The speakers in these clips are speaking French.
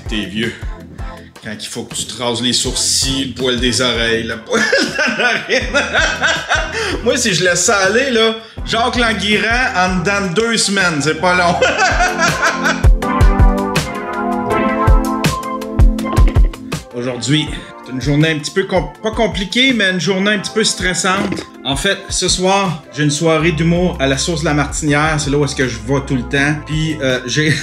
t'es vieux. Quand il faut que tu te rases les sourcils, le poil des oreilles, le poil de la narine. Moi, si je laisse ça aller, là, Jacques Languirand, en dedans de 2 semaines, c'est pas long. Aujourd'hui, c'est une journée un petit peu, pas compliquée, mais une journée un petit peu stressante. En fait, ce soir, j'ai une soirée d'humour à la Source de la Martinière. C'est là où est-ce que je vais tout le temps. Puis, j'ai...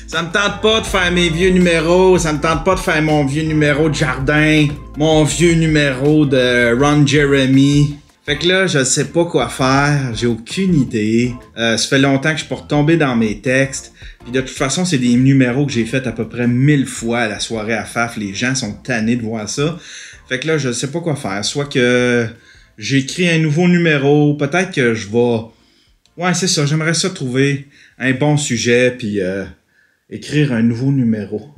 Ça me tente pas de faire mes vieux numéros, ça me tente pas de faire mon vieux numéro de Jardin, mon vieux numéro de Ron Jeremy. Fait que là, je sais pas quoi faire, j'ai aucune idée. Ça fait longtemps que je suis pas retombé dans mes textes. Puis de toute façon, c'est des numéros que j'ai fait à peu près 1000 fois à la soirée à Faf. Les gens sont tannés de voir ça. Fait que là, je sais pas quoi faire. Soit que j'écris un nouveau numéro, peut-être que je vais... Ouais, c'est ça, j'aimerais ça trouver un bon sujet, puis... écrire un nouveau numéro.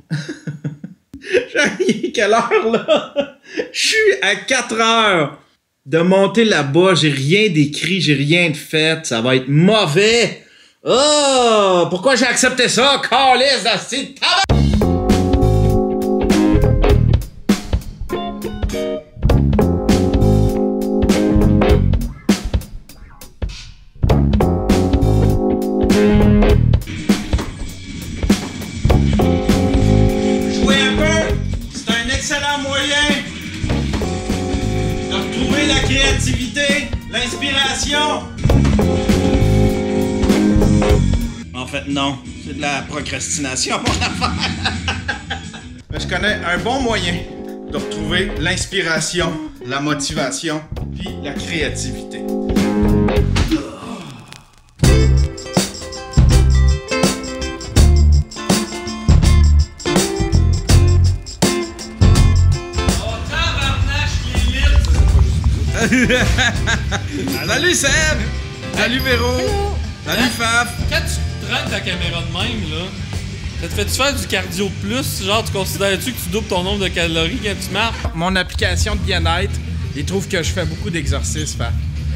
J'ai quelle heure, là? Je suis à 4 heures de monter là-bas. J'ai rien d'écrit, j'ai rien de fait. Ça va être mauvais. Oh! Pourquoi j'ai accepté ça? Calisse d'asti de tabac! La créativité, l'inspiration. En fait, non. C'est de la procrastination, mon affaire. Mais je connais un bon moyen de retrouver l'inspiration, la motivation, puis la créativité. Salut Seb! Salut Véro! Hello. Salut Faf! Quand tu traînes ta caméra de même, là, ça te fait-tu faire du cardio de plus? Genre, tu considères-tu que tu doubles ton nombre de calories quand tu marches? Mon application de bien-être, il trouve que je fais beaucoup d'exercices, Faf.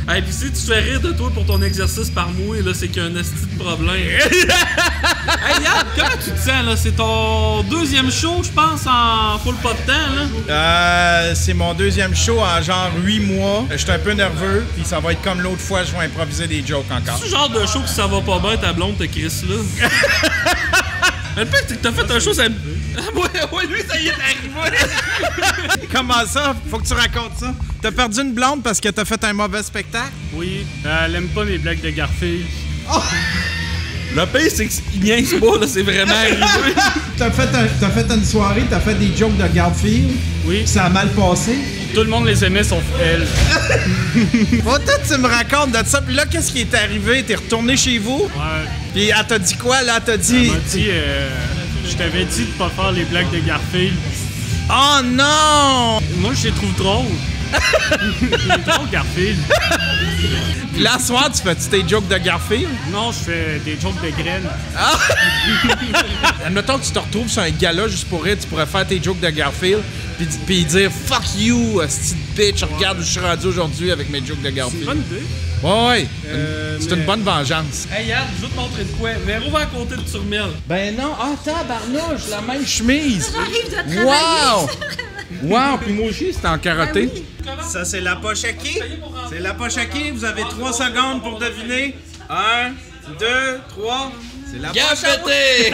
Hey, pis si tu fais rire de toi pour ton exercice par mois, là, c'est qu'il y a un esti de problème. Hey Yann, comment tu te sens, là? C'est ton 2e show, je pense, en full pas de temps, là? C'est mon 2e show en genre 8 mois. Je suis un peu nerveux, puis ça va être comme l'autre fois, je vais improviser des jokes encore. C'est ce genre de show que ça va pas bien, ta blonde te crisse là. Le pire, c'est que t'as fait un show, ça... Ouais, lui, ça y est arrivé! Comment ça? Faut que tu racontes ça. T'as perdu une blonde parce que t'as fait un mauvais spectacle? Oui, elle aime pas mes blagues de Garfield. Oh! Le pire, c'est qu'il niaise pas, là, c'est vraiment arrivé. T'as fait une soirée, t'as fait des jokes de Garfield. Oui. Ça a mal passé. Tout le monde les aimait sauf elle. Peut-être tu me racontes de ça. Puis là, qu'est-ce qui est arrivé? T'es retourné chez vous? Ouais. Puis elle t'a dit quoi, là? Elle t'a dit... Elle m'a dit, je t'avais dit de pas faire les blagues de Garfield. Oh non! Moi, je les trouve drôles. C'est drôle, Garfield. Puis là, ce soir, tu fais-tu tes jokes de Garfield? Non, je fais des jokes de graines. Ah! Admettons que tu te retrouves sur un gala juste pour rire, tu pourrais faire tes jokes de Garfield, puis dire « Fuck you, petite bitch, regarde où je suis rendu aujourd'hui avec mes jokes de Garfield. » C'est une bonne idée. Ouais, c'est une bonne vengeance. Hey Yann, je veux te montrer de quoi. Véro va à côté de Turmel. Ben non, tabarnouche, la même chemise. J'arrive de travailler. Wow! Wow, puis moi aussi, c'était en karaté. Ah oui. Ça, c'est la poche à qui? C'est la poche à qui? Vous avez 3 secondes pour deviner. 1, 2, 3. C'est la poche à Gafeté!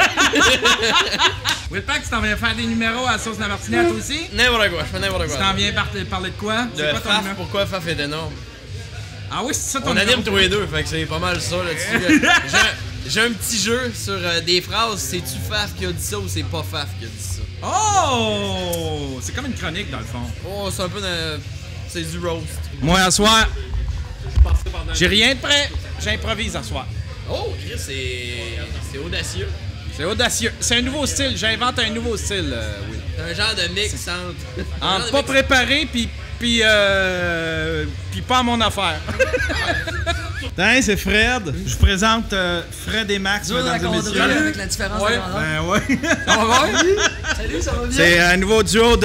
Willpack, tu t'en viens faire des numéros à la Sauce de la Martinière, toi aussi? N'importe quoi, je fais n'importe quoi. Tu t'en viens parler de quoi? De Faf, pourquoi Faf est énorme? Ah oui, c'est ça ton On numéro? anime tous les deux, fait que c'est pas mal ça là-dessus. J'ai un petit jeu sur des phrases, c'est-tu Faf qui a dit ça ou c'est pas Faf qui a dit ça? Oh! C'est comme une chronique, dans le fond. Oh, c'est un peu c'est du roast. Moi, à soir, j'ai rien de prêt. J'improvise à soir. Oh, Chris, c'est audacieux. C'est audacieux. C'est un nouveau style. J'invente un nouveau style, oui. C'est un genre de mix entre... Pas préparé, puis pas à mon affaire. Hein, c'est Fred. Je vous présente Fred et Max, Dur mesdames et messieurs. avec la différence de grandeur. Ben ouais. Salut, ça va bien? C'est un nouveau duo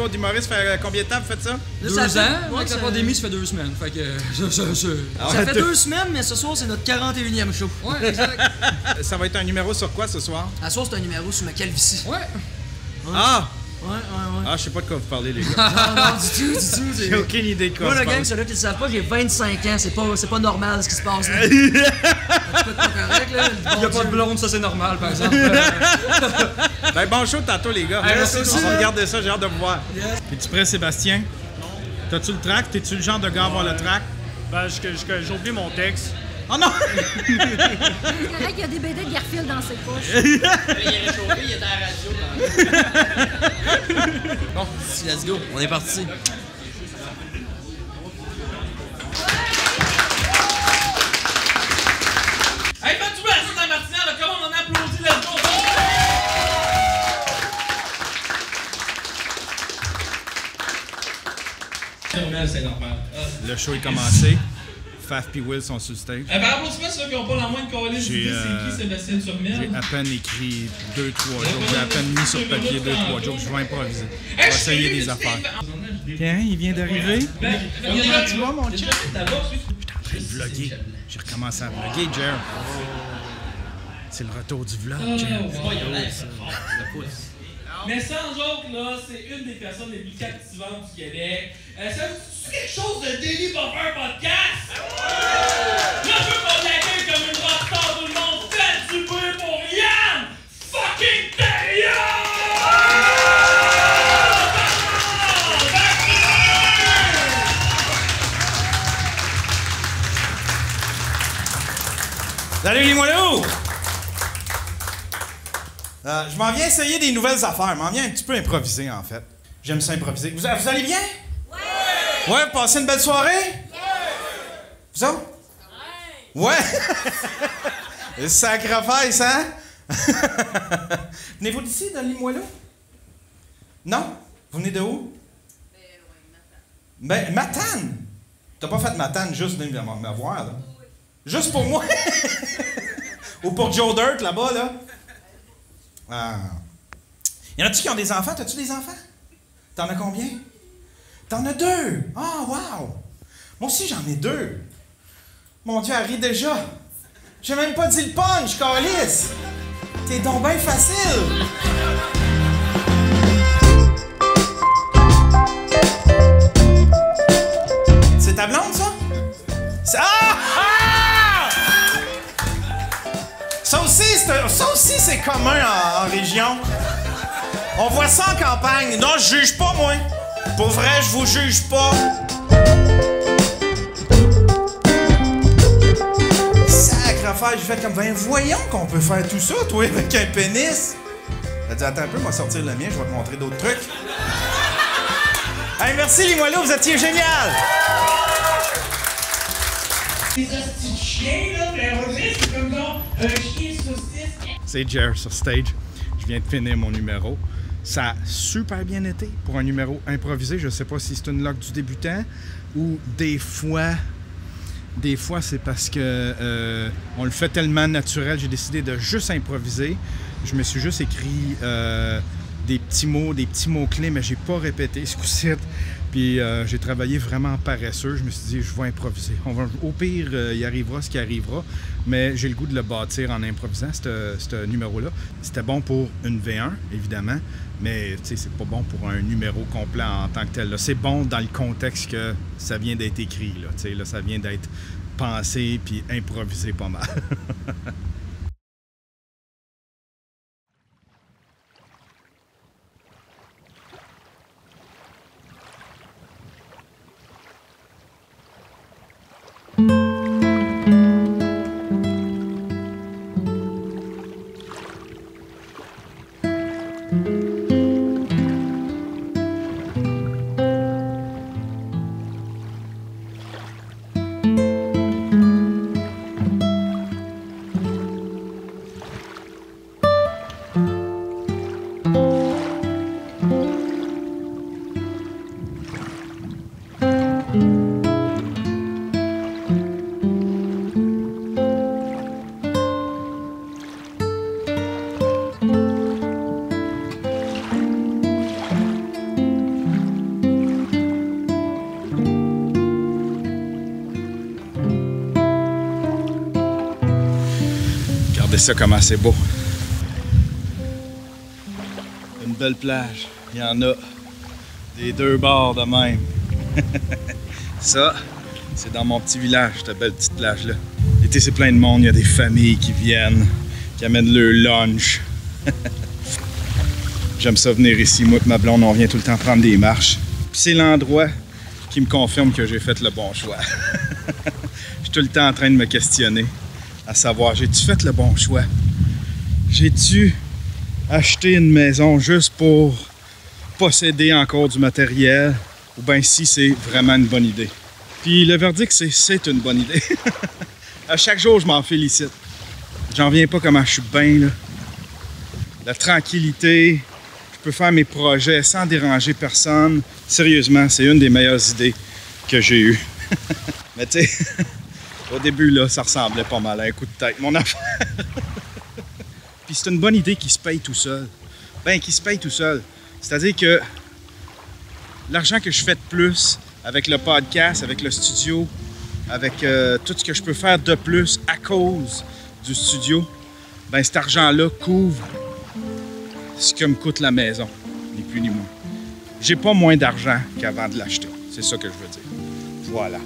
d'humoristes. Ça fait combien de temps vous faites ça? 2 ans. Avec la pandémie, ça fait 2 semaines. Fait que ça fait 2 semaines, mais ce soir, c'est notre 41e show. Ouais, exact. Ça va être un numéro sur quoi ce soir? À soir, c'est un numéro sur ma calvitie. Ouais. Ah! Ouais. Ah, je sais pas de quoi vous parlez, les gars. Non, du tout. J'ai aucune idée de quoi. Moi, se le gang, passe. ceux-là qui le savent pas, j'ai 25 ans. C'est pas normal ce qui se passe là. C'est pas correct, là. Il y a pas de blonde, ça c'est normal, par exemple. Ben, bon show tantôt, les gars. Merci. On va regarder ça, j'ai hâte de vous voir. Es-tu prêt, Sébastien? T'as-tu le track? T'es-tu le genre de gars à avoir le track? Ben, j'ai oublié mon texte. Oh non! C'est correct, il y a des BD de Garfield dans ses poches. Il est réchauffé, il était à la radio. Bon, let's go, on est parti. Hey, fais-tu la suite à Martinière, là, comment on applaudit, let's go! C'est normal. Le show est commencé. Faf et Will sont sur le stage. Ben, applaudissements ceux qui n'ont pas la moindre collège d'idée, c'est qui Sébastien Turmel? J'ai à peine écrit 2-3 jokes. J'ai à peine mis sur papier 2-3 jokes. Je vais improviser. Je vais essayer des affaires. Tiens, il vient d'arriver. Comment tu vas, mon chien? J'étais en train de vlogger. J'ai recommencé à vlogger, Jer. C'est le retour du vlog, Jer. Mais sans joke, là, c'est une des personnes les plus captivantes du Québec. Ça vous dit quelque chose de Délit pour faire un podcast? Là, je veux qu'on l'accueille comme une rockstar, tout le monde. Faites du bruit pour Yann fucking Terrien! Salut les moineaux! Je m'en viens essayer des nouvelles affaires. Je m'en viens un petit peu improviser, en fait. J'aime ça improviser. Vous allez bien? Ouais! Ouais, vous passez une belle soirée? Ouais! Vous autres? Ouais! Ouais! Sacrifice, hein? Venez-vous d'ici, dans Limoilou? Non? Vous venez de où? Ben, Matane! T'as pas fait Matane juste de me voir, là? Juste pour moi? Ou pour Joe Dirt, là-bas, là? Ah. Y en a-tu qui ont des enfants? T'as-tu des enfants? T'en as combien? T'en as 2! Ah, wow! Moi aussi, j'en ai 2. Mon Dieu, elle rit déjà. J'ai même pas dit le punch, câlisse! T'es donc bien facile! C'est ta blonde, ça? Ah! Ça aussi, c'est commun en région. On voit ça en campagne. Non, je juge pas, moi. Pour vrai, je vous juge pas. Sacre affaire, j'ai fait comme, ben voyons qu'on peut faire tout ça, toi, avec un pénis. T'as dit, attends un peu, on va sortir le mien, je vais te montrer d'autres trucs. Hey, merci les moineaux, vous étiez génial! Les hosties de chiens, là, mais Roger, c'est comme genre un chien saucisse. C'est Jer sur stage. Je viens de finir mon numéro. Ça a super bien été pour un numéro improvisé. Je sais pas si c'est une loque du débutant ou des fois c'est parce que on le fait tellement naturel. J'ai décidé de juste improviser. Je me suis juste écrit des petits mots-clés, mais j'ai pas répété ce coup-ci. Puis j'ai travaillé vraiment paresseux. Je me suis dit, je vais improviser. Au pire, il arrivera ce qui arrivera. Mais j'ai le goût de le bâtir en improvisant, ce numéro-là. C'était bon pour une V1, évidemment. Mais c'est pas bon pour un numéro complet en tant que tel. Là. C'est bon dans le contexte que ça vient d'être écrit. Là, ça vient d'être pensé puis improvisé pas mal. ça comment c'est beau. Une belle plage. Il y en a des deux bords de même. Ça, c'est dans mon petit village, cette belle petite plage-là. L'été, c'est plein de monde. Il y a des familles qui viennent, qui amènent leur lunch. J'aime ça venir ici. Moi et ma blonde, on vient tout le temps prendre des marches. Puis c'est l'endroit qui me confirme que j'ai fait le bon choix. Je suis tout le temps en train de me questionner, à savoir, j'ai-tu fait le bon choix? J'ai-tu acheté une maison juste pour posséder encore du matériel? Ou bien si c'est vraiment une bonne idée? Puis le verdict, c'est une bonne idée. À chaque jour, je m'en félicite. J'en viens pas comment je suis bien, là. La tranquillité, je peux faire mes projets sans déranger personne. Sérieusement, c'est une des meilleures idées que j'ai eues. Mais tu sais, au début, là, ça ressemblait pas mal à un coup de tête, mon affaire. Puis c'est une bonne idée qui se paye tout seul. Ben, qui se paye tout seul. C'est-à-dire que l'argent que je fais de plus avec le podcast, avec le studio, avec tout ce que je peux faire de plus à cause du studio, ben cet argent-là couvre ce que me coûte la maison, ni plus ni moins. J'ai pas moins d'argent qu'avant de l'acheter. C'est ça que je veux dire. Voilà.